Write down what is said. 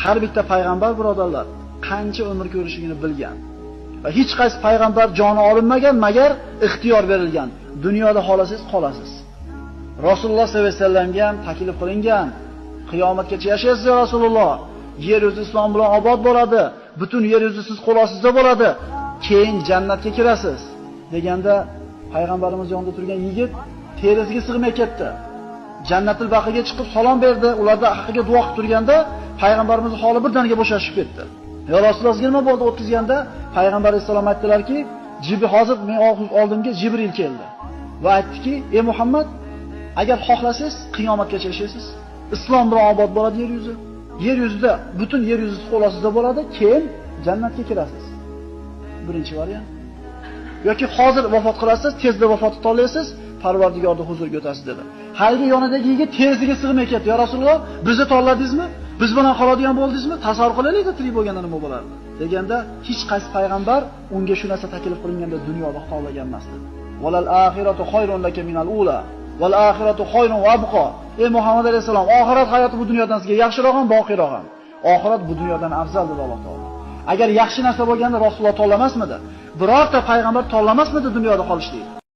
Har bitta payg'ambar birodarlar qancha umr ko'rishligini bilgan. Va hech qaysi payg'ambar joni olinmagan, magar ixtiyor berilgan. Dunyoda xolasangiz qolasiz. Rasululloh sollallohu alayhi vasallamga ham taklif qilingan. Qiyomatgacha yashaysiz ya Rasululloh. Yer yuzi islom bilan obod bo'ladi. Butun yer yuzi siz qo'l ostida bo'ladi. Keyin jannatga kirasiz deganda payg'ambarimiz yonida turgan yigit terisiga sig'may ketdi. Jannatul baqiga chiqib salom berdi. Ularda haqqiga duo qilib turganda payg'ambarimizning holi birdaniga bo'shashib ketdi. Ya Rasululloh nima bo'ldi o'tkazganda payg'ambar alayhisalom aytdilarki, hozir men oldimga Jibril keldi va aytdiki, ey Muhammad, agar xohlasangiz qiyomatgacha yashaysiz. Islom bilan obod bo'ladi yer yuzi. Yer yuzida butun yer yuzi qo'l ostida bo'ladi, keyin jannatga kirasiz. Birinchi variant. Yoki hozir vafot qilasiz, tezda vafot etolasiz, Parvardigorda huzurga o'tasiz dedi. Haligi yonidagi yigit terisiga sig'may ketdi. Ya Rasululloh, bizni tanladingizmi? Biz bilan qoladigan bo'ldingizmi? Tasavvur qilaylik-da, tirik bo'lganda nima bo'lardi? Deganda hech qaysi payg'ambar unga shu narsa taklif qilinganda dunyoda xitohlagan emas dedi. Valal axiratu xoyrun laka minal ula. Val axiratu xoyrun va abqa. Ey Muhammad alayhisalom, oxirat hayoti bu dunyodan sizga yaxshiroq ham, boqiyroq ham. Oxirat bu dunyodan afzal dedi Alloh taolo. Agar yaxshi narsa bo'lganda Rasululloh tanlamasmidi? Birorta payg'ambar tanlamasmidi dunyoda qolishlik?